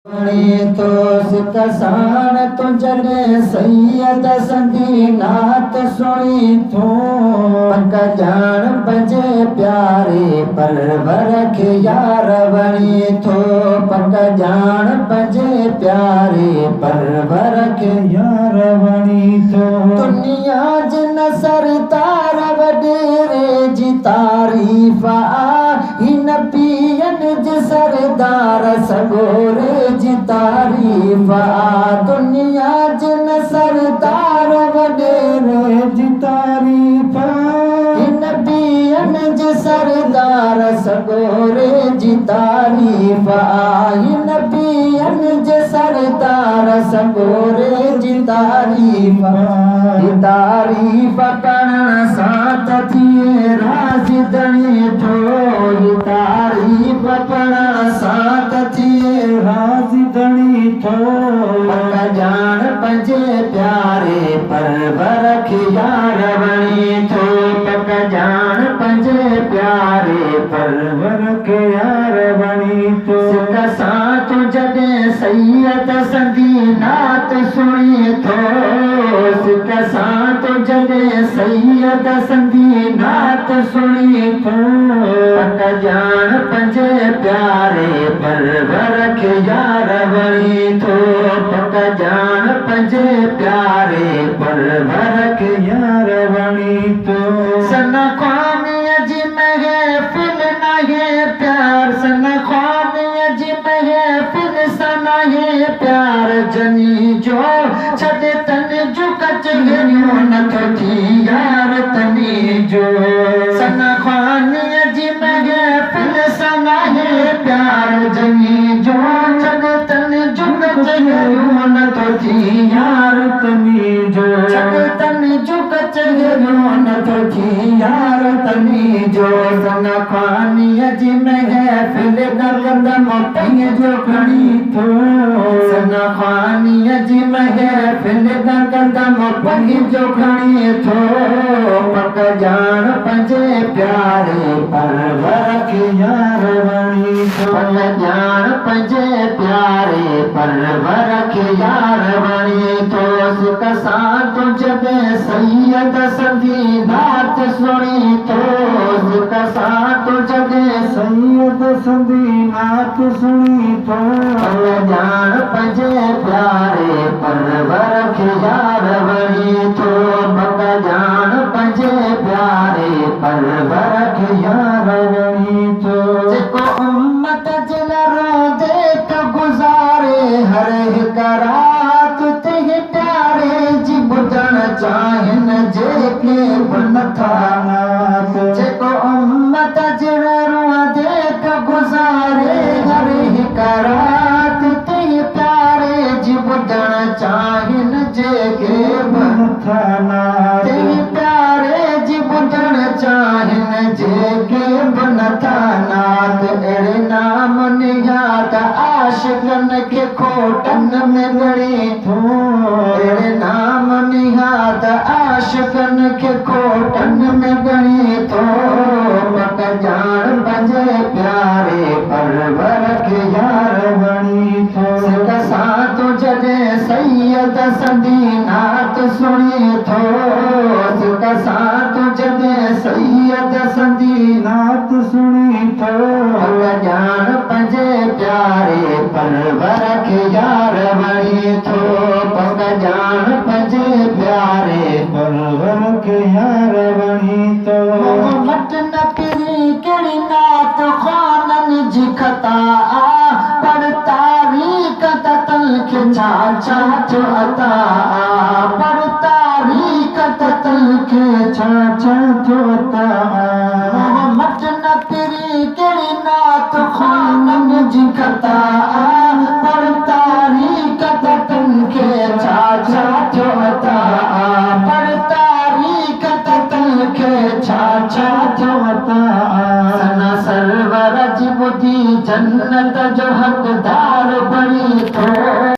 तो सिकसान तुझने सैयद संदी नात सुनी थो पक जान बजे प्यारे परवर के यार बनी थो पक जान बजे प्यारे परवर के यार बनी थो दुनिया जिन सरदार वडेरे जी तारीफ इन पियन जी सरदार सगोरे जी तारीफ दुनिया जिन सरदार वडेरे जी तारीफ इन पियन जी सरदार सगोरे जी तारीफ इन पियन जी सरदार सगोरे जी तारीफ तारीफ करण साथ थिए राज़ी दणी थो तारीफ करण साथ थिए राज़ी दणी थो पक जान पंजे प्यारे परवर के यार बणी थो पक जान पंजे प्यारे परवर के यार बणी थो सिक सां जॾहिं सैयद संदी नात सुणी थो सिक सां जॾहिं सैयद संदी नात सुणी थो पक जान पंजे प्यारे परवर के यार बणी थो पक जान पंजे प्यारे परवर के यार बणी थो सन ख़्वानीअ जी महफ़िल नाहे प्यार सन ख़्वानीअ जी महफ़िल सन नाहे प्यार जनी जो छॾे तन जो कचहरियूं नथो थी यार तनी जो सन ख़्वानीअ जी महफ़िल सन नाहे प्यार जनी जो छॾे तन जो कचहरियूं नथो थी यार तनी जो छॾे तन जो कचहरियूं नथो थी यार तनी जो सन ख़्वानीअ जी महफ़िल कदम पंहिंजो खणी थो सन ख़्वानीअ जी महफ़िल कदम पंहिंजो खणी थो पक जान पंजे प्यारे परवर के यार बणी थो पक जान पंजे प्यारे परवर के यार बणी थो सिक सां जॾहिं सैयद संदी नात सुणी थो सिक सां जॾहिं सैयद संदी नात सुणी थो पक जान पंजे प्यारे परवर के यार बणी थो पक जान पंजे प्यारे परवर के यार बणी थो जेको उम्मत जिन रोदे त गुज़ारे हर हिक रात ते प्यारे जी ॿुधण चाहिनि जेके बि नथा नात जेको उम्मत जिन रोदे त गुज़ारे हर हिक रात ते प्यारे जी ॿुधण चाहिनि जेके बि नथा नात प्यारे जी ॿुधण चाहिनि जेके बि नथा नात अहिड़े नाम निहात आशिक़नि खे खोटनि में ॻणी थो अहिड़े नाम निहात आशिक़नि खे खोटनि में ॻणी थो पक जान पंजे प्यारे परवर के यार बणी थो सिक सां जॾहिं सैयद संदी नात सुणी थो सिक सां जॾहिं सैयद संदी नात सुणी थो पक जान पंजे प्यारे परवर के यार बणी थो पक जान पंजे प्यारे परवर के यार बणी थो मट न पिरी कहिड़ी नात ख़्वाननि जी खता पर तारीख़ त तलखे छा छा थियो अता पर तारीख़ त तलखे छा छा थियो अता मट न पिरी कहिड़ी नात ख़्वाननि जी खता पर तारीख़ त तलखे छा छा थियो अता पर तारीख़ त तलखे छा छा थियो अता सन सरवर जी ॿुधी जन